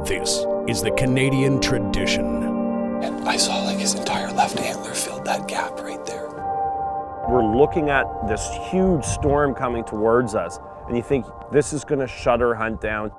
This is the Canadian tradition. And I saw like his entire left antler filled that gap right there. We're looking at this huge storm coming towards us, and you think this is going to shut our hunt down.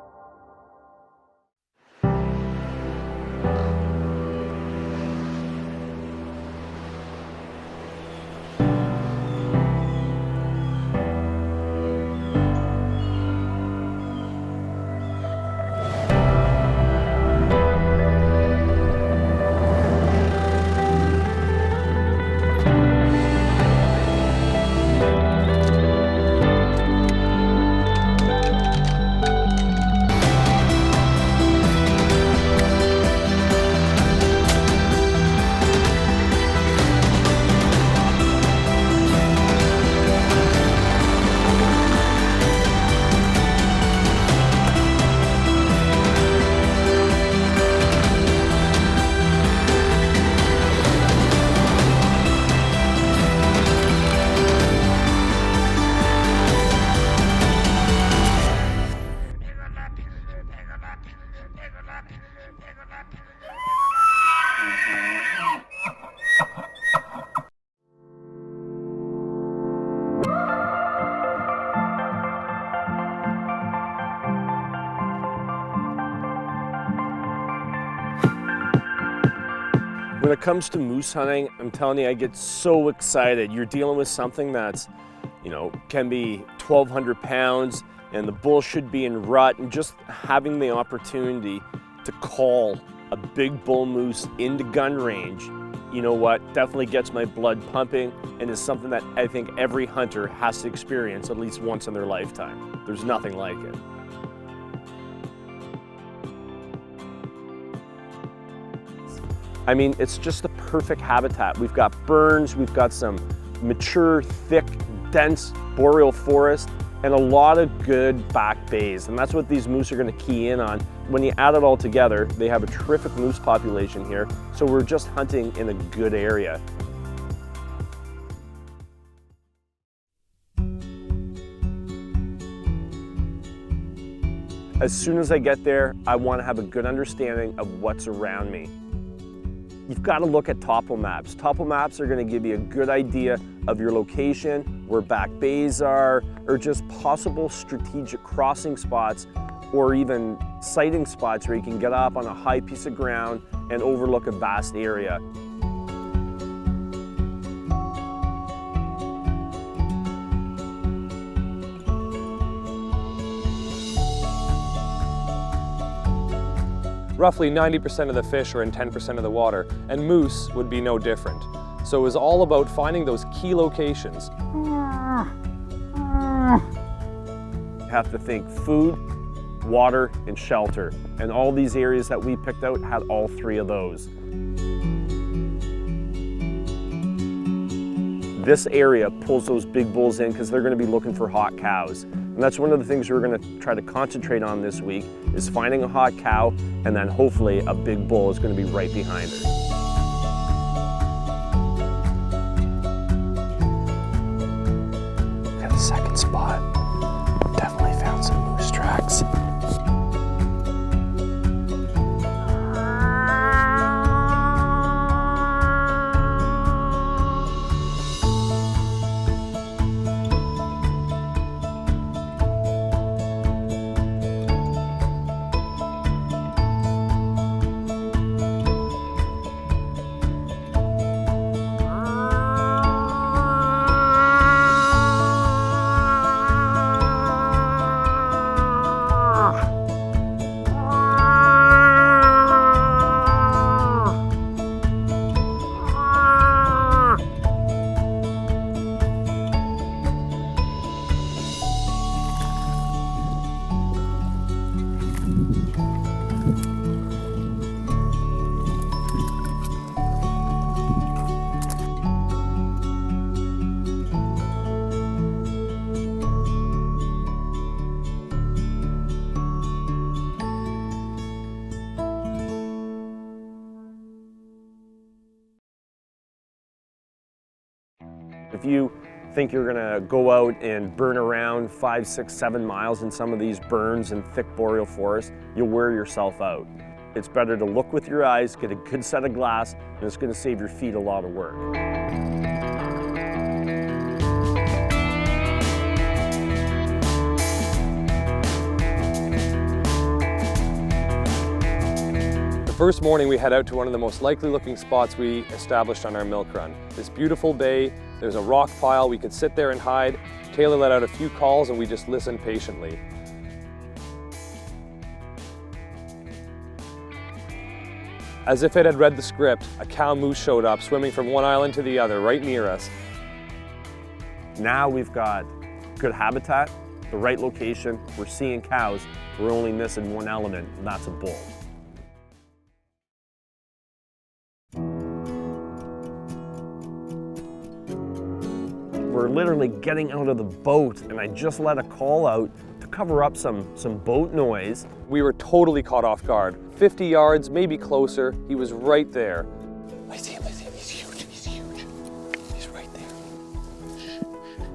When it comes to moose hunting, I'm telling you, I get so excited. You're dealing with something that's, can be 1,200 pounds, and the bull should be in rut, and just having the opportunity to call a big bull moose into gun range, you know what, definitely gets my blood pumping, and is something that I think every hunter has to experience at least once in their lifetime. There's nothing like it. I mean, it's just the perfect habitat. We've got burns, we've got some mature, thick, dense boreal forest, and a lot of good back bays. And that's what these moose are gonna key in on. When you add it all together, they have a terrific moose population here, so we're just hunting in a good area. As soon as I get there, I wanna have a good understanding of what's around me. You've got to look at topo maps. Topo maps are going to give you a good idea of your location, where back bays are, or just possible strategic crossing spots, or even sighting spots where you can get up on a high piece of ground and overlook a vast area. Roughly 90% of the fish are in 10% of the water, and moose would be no different. So it was all about finding those key locations. You have to think food, water, and shelter. And all these areas that we picked out had all three of those. This area pulls those big bulls in because they're going to be looking for hot cows. And that's one of the things we're going to try to concentrate on this week, is finding a hot cow, and then hopefully a big bull is going to be right behind her. Got a second spot. Definitely found some moose tracks. If you think you're gonna go out and burn around 5, 6, 7 miles in some of these burns and thick boreal forests, you'll wear yourself out. It's better to look with your eyes, get a good set of glass, and it's gonna save your feet a lot of work. The first morning we head out to one of the most likely looking spots we established on our milk run. This beautiful bay, there's a rock pile, we could sit there and hide. Taylor let out a few calls and we just listened patiently. As if it had read the script, a cow moose showed up, swimming from one island to the other, right near us. Now we've got good habitat, the right location, we're seeing cows, we're only missing one element, and that's a bull. We're literally getting out of the boat, and I just let a call out to cover up some boat noise. We were totally caught off guard. 50 yards, maybe closer, he was right there. I see him, he's huge, He's right there.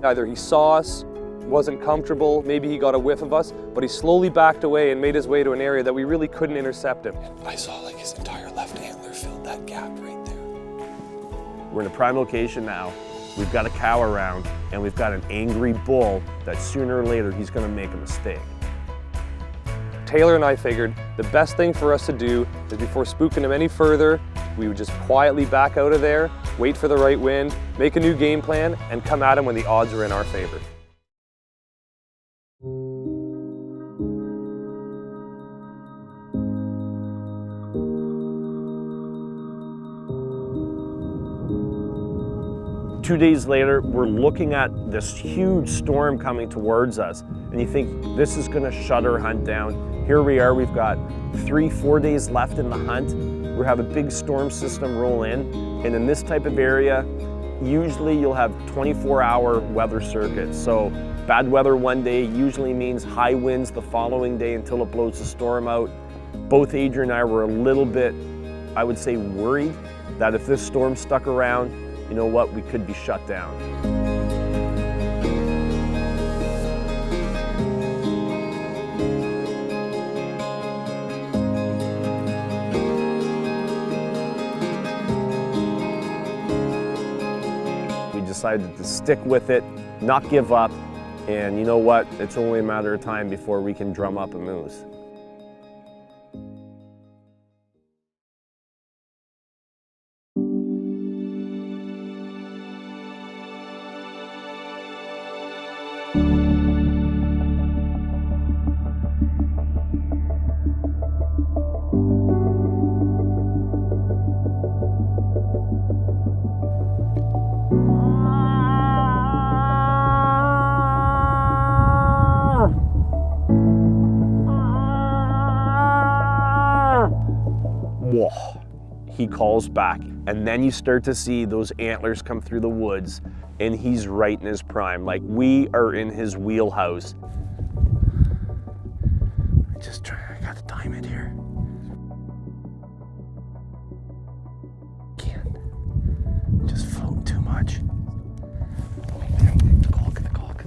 Either he saw us, wasn't comfortable, maybe he got a whiff of us, but he slowly backed away and made his way to an area that we really couldn't intercept him. I saw like his entire left antler filled that gap right there. We're in a prime location now. We've got a cow around, and we've got an angry bull that sooner or later he's gonna make a mistake. Taylor and I figured the best thing for us to do is before spooking him any further, we would just quietly back out of there, wait for the right wind, make a new game plan, and come at him when the odds are in our favor. Two days later, we're looking at this huge storm coming towards us, and you think this is gonna shut our hunt down. Here we are, we've got 3-4 days left in the hunt. We have a big storm system roll in, and in this type of area, usually you'll have 24-hour weather circuits. So bad weather one day usually means high winds the following day until it blows the storm out. Both Adrian and I were a little bit, I would say, worried that if this storm stuck around, you know what, we could be shut down. We decided to stick with it, not give up, and you know what, it's only a matter of time before we can drum up a moose. Whoa, he calls back, and then you start to see those antlers come through the woods, and he's right in his prime. Like, we are in his wheelhouse. I gotta time it here. Can't. Just floating too much. The caulk.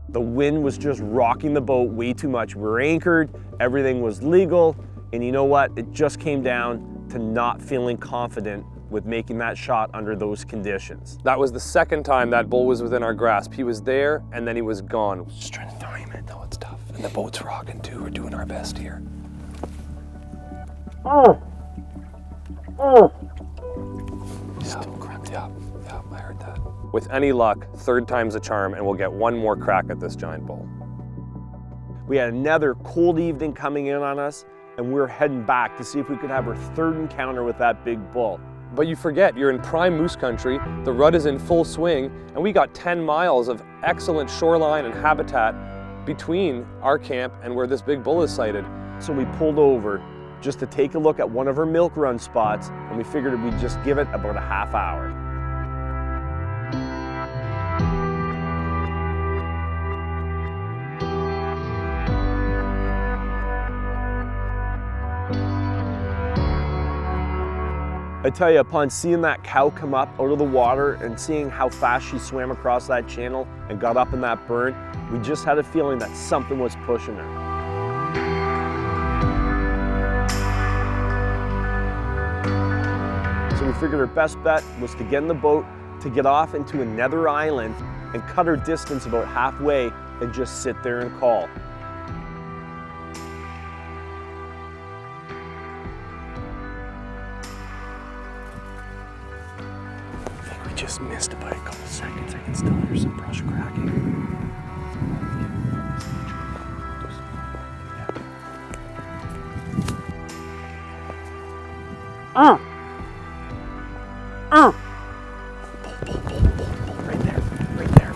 The wind was just rocking the boat way too much. We were anchored, everything was legal, and you know what? It just came down to not feeling confident with making that shot under those conditions. That was the second time that bull was within our grasp. He was there, and then he was gone. Just trying to time it, though it's tough. And the boat's rocking too, we're doing our best here. Still cramped, yeah, I heard that. With any luck, third time's a charm, and we'll get one more crack at this giant bull. We had another cold evening coming in on us, and we were heading back to see if we could have our third encounter with that big bull. But you forget, you're in prime moose country, the rut is in full swing, and we got 10 miles of excellent shoreline and habitat between our camp and where this big bull is sighted. So we pulled over just to take a look at one of our milk run spots, and we figured we'd just give it about a half hour. I tell you, upon seeing that cow come up out of the water and seeing how fast she swam across that channel and got up in that burn, we just had a feeling that something was pushing her. So we figured our best bet was to get in the boat, to get off into another island and cut our distance about halfway and just sit there and call. Just missed it by a couple seconds. I can still hear some brush cracking. Pull, right there, right there.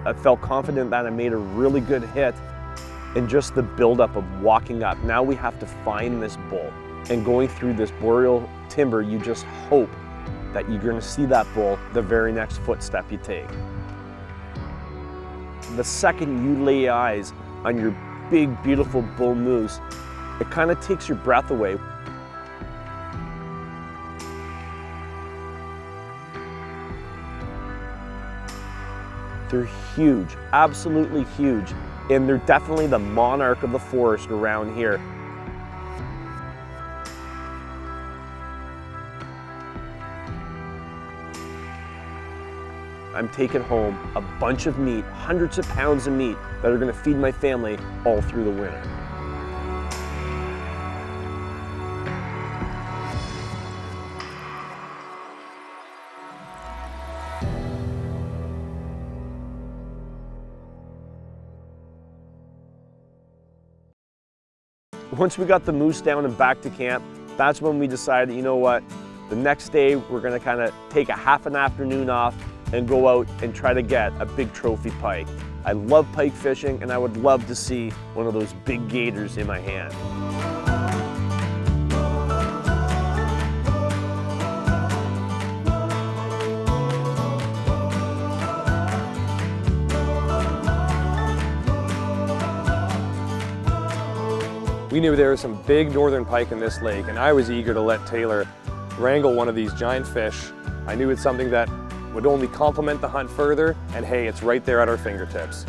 I felt confident that I made a really good hit in just the buildup of walking up. Now we have to find this bull. And going through this boreal timber, you just hope that you're gonna see that bull the very next footstep you take. The second you lay eyes on your big, beautiful bull moose, it kind of takes your breath away. They're huge, absolutely huge, and they're definitely the monarch of the forest around here. I'm taking home a bunch of meat, hundreds of pounds of meat that are gonna feed my family all through the winter. Once we got the moose down and back to camp, that's when we decided, you know what, the next day we're gonna kind of take a half an afternoon off and go out and try to get a big trophy pike. I love pike fishing and I would love to see one of those big gators in my hand. We knew there was some big northern pike in this lake, and I was eager to let Taylor wrangle one of these giant fish. I knew it's something that would only complement the hunt further, and hey, it's right there at our fingertips.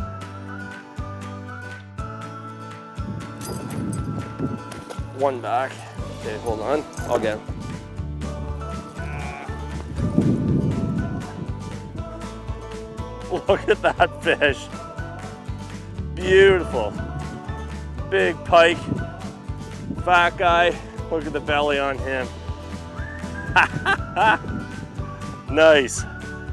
One back. Okay, hold on. I'll get him. Look at that fish. Beautiful. Big pike. Fat guy. Look at the belly on him. Nice.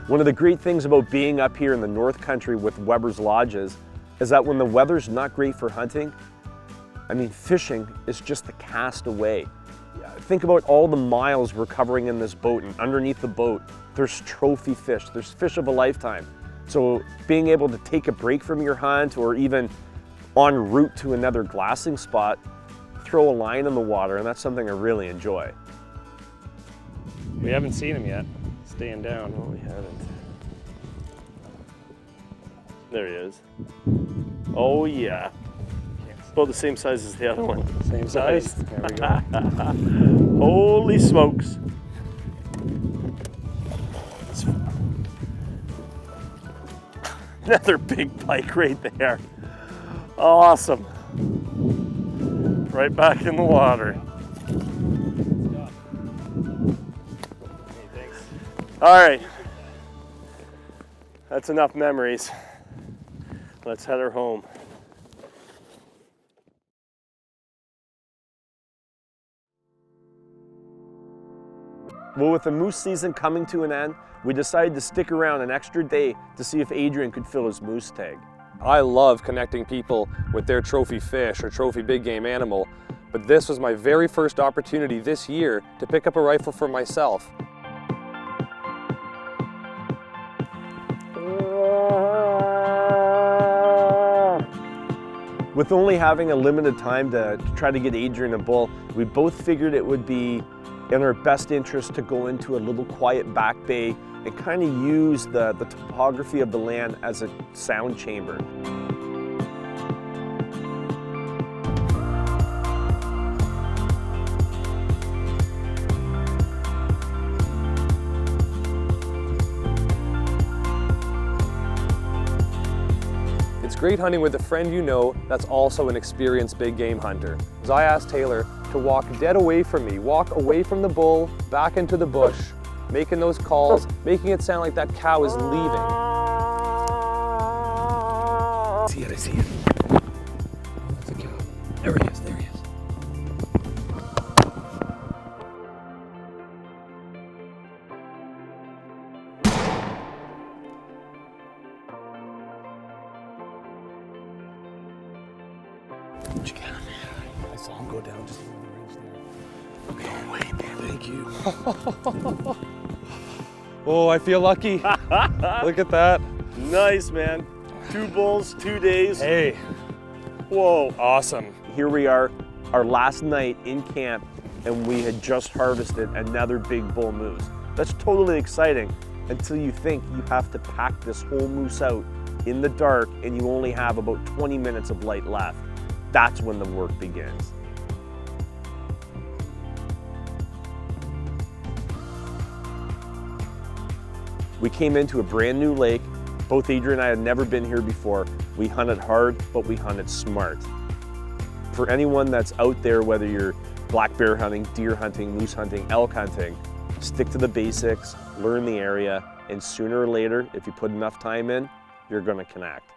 One of the great things about being up here in the North Country with Weber's Lodges is that when the weather's not great for hunting, I mean, fishing is just the cast away. Think about all the miles we're covering in this boat, and underneath the boat, there's trophy fish, there's fish of a lifetime. So being able to take a break from your hunt or even en route to another glassing spot, throw a line in the water, and that's something I really enjoy. We haven't seen him yet. Staying down. No, we haven't. There he is. Oh yeah. About the same size as the other one. Same size? There we go. Holy smokes. Another big pike right there. Awesome. Right back in the water. Hey, thanks. All right. That's enough memories. Let's head her home. Well, with the moose season coming to an end, we decided to stick around an extra day to see if Adrian could fill his moose tag. I love connecting people with their trophy fish or trophy big game animal, but this was my very first opportunity this year to pick up a rifle for myself. With only having a limited time to try to get Adrian a bull, we both figured it would be in our best interest to go into a little quiet back bay and kind of use the topography of the land as a sound chamber. It's great hunting with a friend you know that's also an experienced big game hunter. As I asked Taylor to walk dead away from me, walk away from the bull, back into the bush, making those calls, making it sound like that cow is leaving. I see it. Oh, that's a cow. There he is, there he is. Did you get him? I saw him go down just over the ridge there. Okay, wait, man, thank you. Oh, I feel lucky. Look at that. Nice, man. 2 bulls, 2 days. Hey, Whoa. awesome. Here we are, our last night in camp, and we had just harvested another big bull moose. That's totally exciting until you think you have to pack this whole moose out in the dark and you only have about 20 minutes of light left. That's when the work begins. We came into a brand new lake. Both Adrian and I had never been here before. We hunted hard, but we hunted smart. For anyone that's out there, whether you're black bear hunting, deer hunting, moose hunting, elk hunting, stick to the basics, learn the area, and sooner or later, if you put enough time in, you're gonna connect.